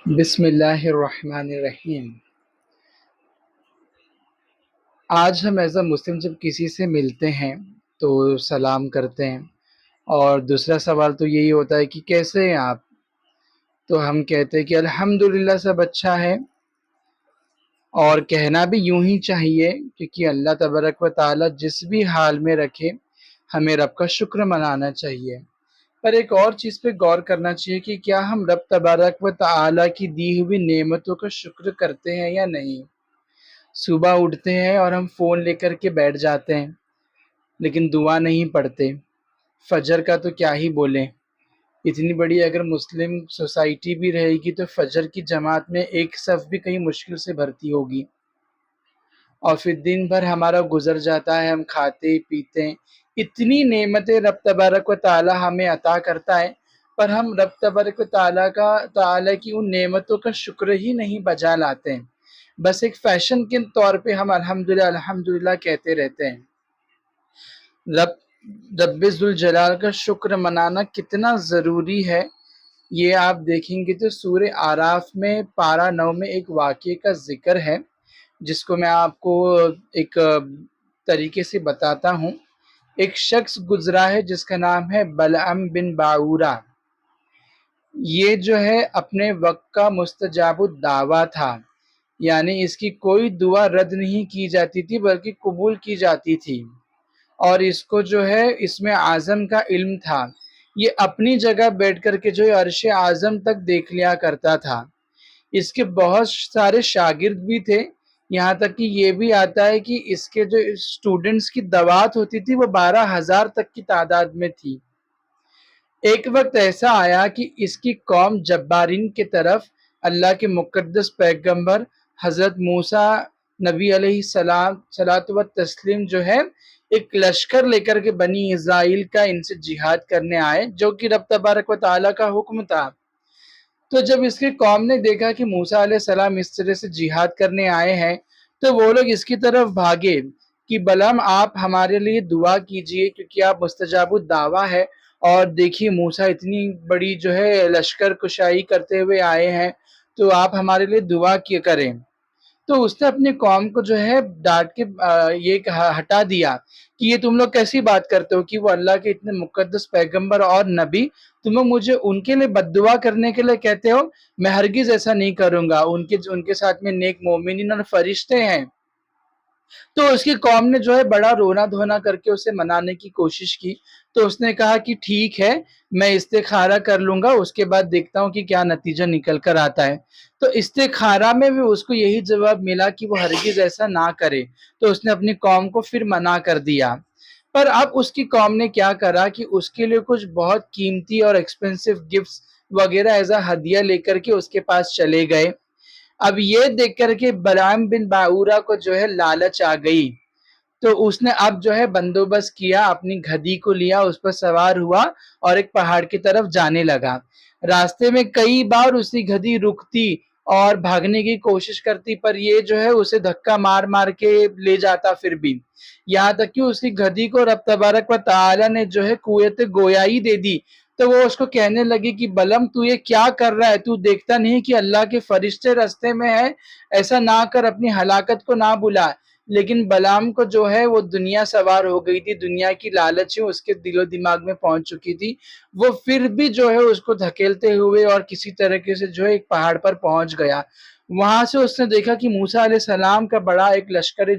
بسم اللہ الرحمن الرحیم۔ آج ہم ایز اے مسلم جب کسی سے ملتے ہیں تو سلام کرتے ہیں، اور دوسرا سوال تو یہی ہوتا ہے کہ کیسے ہیں آپ؟ تو ہم کہتے ہیں کہ الحمدللہ سب اچھا ہے، اور کہنا بھی یوں ہی چاہیے کیونکہ اللہ تبارک و تعالی جس بھی حال میں رکھے ہمیں رب کا شکر منانا چاہیے۔ پر ایک اور چیز پہ غور کرنا چاہیے کہ کیا ہم رب تبارک و تعالی کی دی ہوئی نعمتوں کا شکر کرتے ہیں یا نہیں۔ صبح اٹھتے ہیں اور ہم فون لے کر کے بیٹھ جاتے ہیں لیکن دعا نہیں پڑھتے۔ فجر کا تو کیا ہی بولیں، اتنی بڑی اگر مسلم سوسائٹی بھی رہے گی تو فجر کی جماعت میں ایک صف بھی کہیں مشکل سے بھرتی ہوگی، اور پھر دن بھر ہمارا گزر جاتا ہے، ہم کھاتے پیتے ہیں۔ اتنی نعمتیں رب تبارک و تعالی ہمیں عطا کرتا ہے، پر ہم رب تبارک و تعالی کی ان نعمتوں کا شکر ہی نہیں بجا لاتے ہیں، بس ایک فیشن کے طور پہ ہم الحمدللہ الحمدللہ کہتے رہتے ہیں۔ رب ذوالجلال کا شکر منانا کتنا ضروری ہے یہ آپ دیکھیں گے تو سورہ آراف میں پارہ 9 میں ایک واقعے کا ذکر ہے، جس کو میں آپ کو ایک طریقے سے بتاتا ہوں۔ ایک شخص گزرا ہے جس کا نام ہے بلعم بن باعورہ۔ یہ جو ہے اپنے وقت کا مستجاب الدعویٰ تھا، یعنی اس کی کوئی دعا رد نہیں کی جاتی تھی بلکہ قبول کی جاتی تھی، اور اس کو جو ہے اس میں اعظم کا علم تھا۔ یہ اپنی جگہ بیٹھ کر کے جو ہے عرش اعظم تک دیکھ لیا کرتا تھا۔ اس کے بہت سارے شاگرد بھی تھے، یہاں تک کہ یہ بھی آتا ہے کہ اس کے جو اسٹوڈنٹس کی دعوات ہوتی تھی وہ 12,000 تک کی تعداد میں تھی۔ ایک وقت ایسا آیا کہ اس کی قوم جبارین کی طرف اللہ کے مقدس پیغمبر حضرت موسیٰ نبی علیہ السلام صلاۃ و تسلیم جو ہے ایک لشکر لے کر کے بنی اسرائیل کا ان سے جہاد کرنے آئے، جو کہ رب تبارک و تعالیٰ کا حکم تھا۔ تو جب اس کی قوم نے دیکھا کہ موسیٰ علیہ السلام اس طرح سے جہاد کرنے آئے ہیں تو وہ لوگ اس کی طرف بھاگے کہ بلعم آپ ہمارے لیے دعا کیجئے کیونکہ آپ مستجاب الدعویٰ ہے، اور دیکھیے موسیٰ اتنی بڑی جو ہے لشکر کشائی کرتے ہوئے آئے ہیں، تو آپ ہمارے لیے دعا کریں۔ تو اس نے اپنی قوم کو جو ہے ڈانٹ کے یہ ہٹا دیا کہ یہ تم لوگ کیسی بات کرتے ہو کہ وہ اللہ کے اتنے مقدس پیغمبر اور نبی، تم لوگ مجھے ان کے لیے بد دعا کرنے کے لیے کہتے ہو؟ میں ہرگز ایسا نہیں کروں گا، ان کے ساتھ میں نیک مومنین اور فرشتے ہیں۔ تو اس کی قوم نے جو ہے بڑا رونا دھونا کر کے اسے منانے کی کوشش کی، تو اس نے کہا کہ ٹھیک ہے میں استخارہ کر لوں گا، اس کے بعد دیکھتا ہوں کہ کیا نتیجہ نکل کر آتا ہے۔ تو استخارہ میں بھی اس کو یہی جواب ملا کہ وہ ہرگز ایسا نہ کرے، تو اس نے اپنی قوم کو پھر منع کر دیا۔ پر اب اس کی قوم نے کیا کرا کہ اس کے لیے کچھ بہت قیمتی اور ایکسپینسو گفٹس وغیرہ ایزا ہدیہ لے کر کے اس کے پاس چلے گئے۔ اب یہ دیکھ کر کے بلعم بن باعورہ کو جو ہے لالچ آ گئی، تو اس نے اب جو ہے بندوبست کیا، اپنی گدھی کو لیا، اس پر سوار ہوا اور ایک پہاڑ کی طرف جانے لگا۔ راستے میں کئی بار اس کی گدھی رکتی اور بھاگنے کی کوشش کرتی، پر یہ جو ہے اسے دھکا مار مار کے لے جاتا، پھر بھی یہاں تک کہ اس کی گدھی کو رب تبارک و تعالی نے جو ہے قوت گویائی دے دی۔ تو وہ اس کو کہنے لگی کہ بلعم تو یہ کیا کر رہا ہے، تو دیکھتا نہیں کہ اللہ کے فرشتے راستے میں ہے، ایسا نہ کر، اپنی ہلاکت کو نہ بلا۔ لیکن بلعم کو جو ہے وہ دنیا سوار ہو گئی تھی، دنیا کی لالچیں اس کے دل و دماغ میں پہنچ چکی تھی، وہ پھر بھی جو ہے اس کو دھکیلتے ہوئے اور کسی طریقے سے جو ہے ایک پہاڑ پر پہنچ گیا۔ وہاں سے اس نے دیکھا کہ موسیٰ علیہ السلام کا بڑا ایک لشکر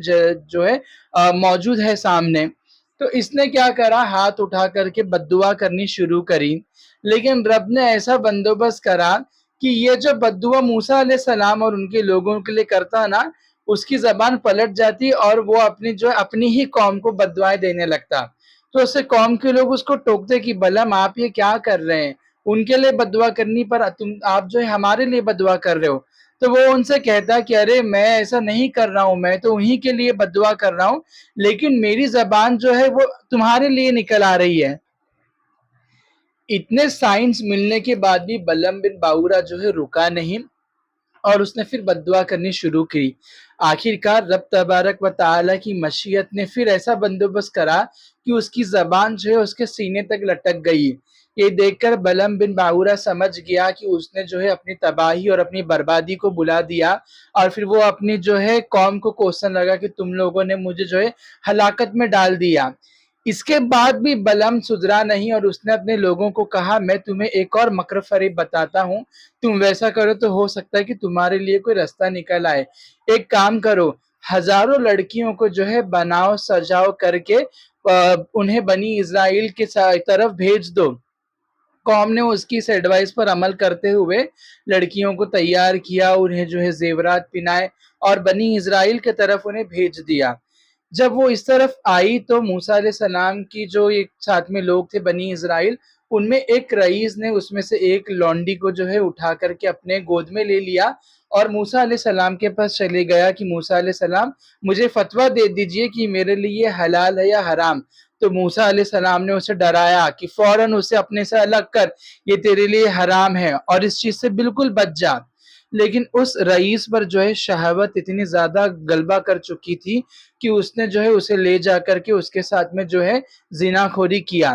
جو ہے موجود ہے سامنے۔ تو اس نے کیا کرا، ہاتھ اٹھا کر کے بد دعا کرنی شروع کری، لیکن رب نے ایسا بندوبست کرا کہ یہ جو بد دعا موسیٰ علیہ السلام اور ان کے لوگوں کے لیے کرتا نا، اس کی زبان پلٹ جاتی اور وہ اپنی ہی قوم کو بد دعائیں دینے لگتا۔ تو اس سے قوم کے لوگ اس کو ٹوکتے کہ بلعم آپ یہ کیا کر رہے ہیں، ان کے لیے بد دعا کرنی پر آپ جو ہے ہمارے لیے بد دعا کر رہے ہو۔ تو وہ ان سے کہتا کہ ارے میں ایسا نہیں کر رہا ہوں، میں تو انہی کے لیے بد دعا کر رہا ہوں، لیکن میری زبان جو ہے وہ تمہارے لیے نکل آ رہی ہے۔ اتنے سائنس ملنے کے بعد بھی بلعم بن باعورہ جو ہے رکا نہیں، اور اس نے پھر بد دعا کرنی شروع کی۔ آخر کار رب تبارک و تعالی کی مشیت نے پھر ایسا بندوبست کرا کہ اس کی زبان جو ہے اس کے سینے تک لٹک گئی۔ یہ دیکھ کر بلعم بن باورہ سمجھ گیا کہ اس نے جو ہے اپنی تباہی اور اپنی بربادی کو بلا دیا، اور پھر وہ اپنی جو ہے قوم کو کوسنے لگا کہ تم لوگوں نے مجھے جو ہے ہلاکت میں ڈال دیا۔ اس کے بعد بھی بلعم سدھرا نہیں، اور اس نے اپنے لوگوں کو کہا میں تمہیں ایک اور مکر فریب بتاتا ہوں، تم ویسا کرو تو ہو سکتا ہے کہ تمہارے لیے کوئی رستہ نکل آئے۔ ایک کام کرو، ہزاروں لڑکیوں کو جو ہے بناؤ سجاؤ کر کے انہیں بنی اسرائیل کی طرف بھیج دو۔ قوم نے اس کی اس ایڈوائس پر عمل کرتے ہوئے لڑکیوں کو تیار کیا، انہیں جو ہے زیورات پہنائے اور بنی اسرائیل کی طرف انہیں بھیج دیا۔ جب وہ اس طرف آئی تو موسیٰ علیہ السلام کی جو ایک ساتھ میں لوگ تھے بنی اسرائیل، ان میں ایک رئیس نے اس میں سے ایک لونڈی کو جو ہے اٹھا کر کے اپنے گود میں لے لیا اور موسیٰ علیہ السلام کے پاس چلے گیا کہ موسیٰ علیہ السلام مجھے فتویٰ دے دیجئے کہ میرے لیے حلال ہے یا حرام۔ تو موسیٰ علیہ السلام نے اسے ڈرایا کہ فوراً اسے اپنے سے الگ کر، یہ تیرے لیے حرام ہے اور اس چیز سے بالکل بچ جا۔ لیکن اس رئیس پر جو ہے شہوت اتنی زیادہ غلبہ کر چکی تھی کہ اس نے جو ہے اسے لے جا کر کے اس کے ساتھ میں جو ہے زنا خوری کیا۔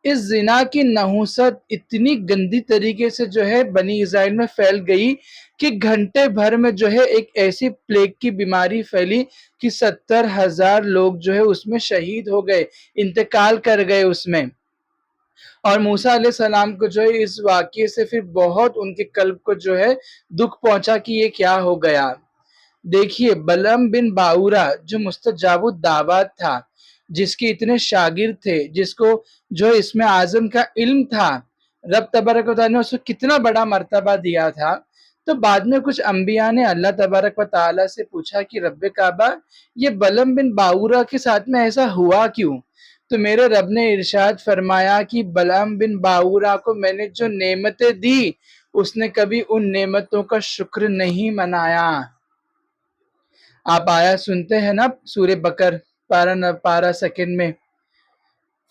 اس زنا کی نحوست اتنی گندی طریقے سے جو ہے بنی اسرائیل میں پھیل گئی کہ گھنٹے بھر میں جو ہے ایک ایسی پلیگ کی بیماری پھیلی کہ 70,000 لوگ جو ہے اس میں شہید ہو گئے، انتقال کر گئے اس میں۔ اور موسیٰ علیہ السلام کو جو ہے اس واقعے سے پھر بہت ان کے قلب کو جو ہے دکھ پہنچا کہ یہ کیا ہو گیا۔ دیکھیے بلعم بن باورہ جو مستجاب الدعوات تھا، جس کے اتنے شاگرد تھے، جس کو جو اسم اعظم کا علم تھا، رب تبارک و تعالیٰ نے اس کو کتنا بڑا مرتبہ دیا تھا، تو بعد میں کچھ انبیاء نے اللہ تبارک و تعالیٰ سے پوچھا کہ رب کعبہ یہ بلعم بن باورہ کے ساتھ میں ایسا ہوا کیوں؟ تو میرے رب نے ارشاد فرمایا کہ بلعم بن باورہ کو میں نے جو نعمتیں دی، اس نے کبھی ان نعمتوں کا شکر نہیں منایا۔ آپ آیا سنتے ہیں نا سورہ بقر پارہ سیکنڈ میں،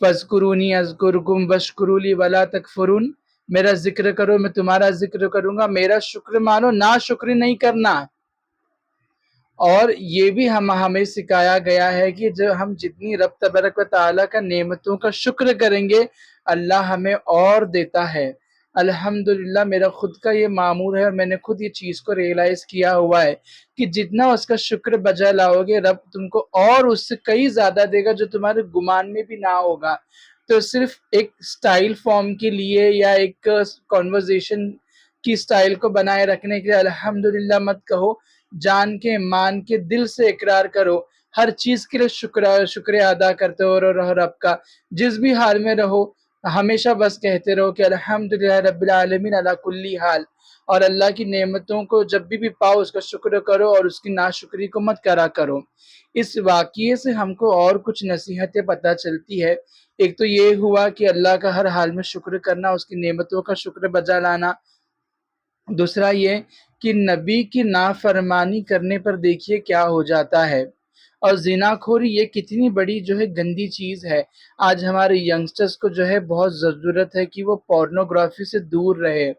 فَاذْكُرُونِي أَذْكُرْكُمْ وَاشْكُرُوا لِي وَلَا تَكْفُرُونَ، میرا ذکر کرو میں تمہارا ذکر کروں گا، میرا شکر مانو، ناشکری نہیں کرنا۔ اور یہ بھی ہمیں سکھایا گیا ہے کہ جو ہم جتنی رب تبارک و تعالیٰ کا نعمتوں کا شکر کریں گے، اللہ ہمیں اور دیتا ہے۔ الحمدللہ میرا خود کا یہ معمول ہے اور میں نے خود یہ چیز کو ریئلائز کیا ہوا ہے کہ جتنا اس کا شکر بجا لاؤ گے، رب تم کو اور اس سے کئی زیادہ دے گا جو تمہارے گمان میں بھی نہ ہوگا۔ تو صرف ایک سٹائل فارم کے لیے یا ایک کنورزیشن کی سٹائل کو بنائے رکھنے کے لیے الحمدللہ مت کہو، جان کے مان کے دل سے اقرار کرو، ہر چیز کے لیے شکریہ ادا کرتے ہو رہو رب کا، جس بھی حال میں رہو ہمیشہ بس کہتے رہو کہ الحمدللہ رب العالمین علی کلی حال، اور اللہ کی نعمتوں کو جب بھی پاؤ اس کا شکر کرو اور اس کی ناشکری کو مت کرا کرو۔ اس واقعے سے ہم کو اور کچھ نصیحتیں پتہ چلتی ہے۔ ایک تو یہ ہوا کہ اللہ کا ہر حال میں شکر کرنا، اس کی نعمتوں کا شکر بجا لانا۔ دوسرا یہ کہ نبی کی نافرمانی کرنے پر دیکھیے کیا ہو جاتا ہے، اور زنا خوری یہ کتنی بڑی جو ہے گندی چیز ہے۔ آج ہمارے ینگسٹرز کو جو ہے بہت ضرورت ہے کہ وہ پورنوگرافی سے دور رہے۔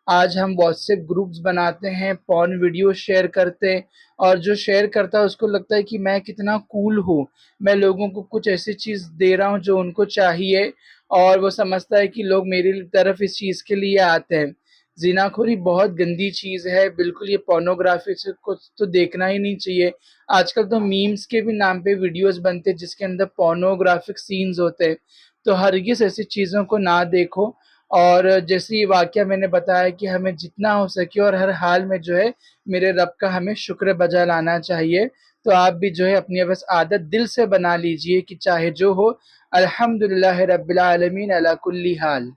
آج ہم واٹس ایپ گروپس بناتے ہیں، پورن ویڈیو شیئر کرتے، اور جو شیئر کرتا ہے اس کو لگتا ہے کہ میں کتنا کول ہوں، میں لوگوں کو کچھ ایسی چیز دے رہا ہوں جو ان کو چاہیے، اور وہ سمجھتا ہے کہ لوگ میری طرف اس چیز کے لیے آتے ہیں۔ زنا خوری بہت گندی چیز ہے، بالکل یہ پورنوگرافی سے کچھ تو دیکھنا ہی نہیں چاہیے۔ آج کل تو میمز کے بھی نام پہ ویڈیوز بنتے جس کے اندر پورنوگرافک سینز ہوتے، تو ہرگز ایسی چیزوں کو نہ دیکھو۔ اور جیسے یہ واقعہ میں نے بتایا کہ ہمیں جتنا ہو سکے اور ہر حال میں جو ہے میرے رب کا ہمیں شکر بجا لانا چاہیے۔ تو آپ بھی جو ہے اپنی بس عادت دل سے بنا لیجئے کہ چاہے جو ہو الحمدللہ رب العالمین علی کلی حال۔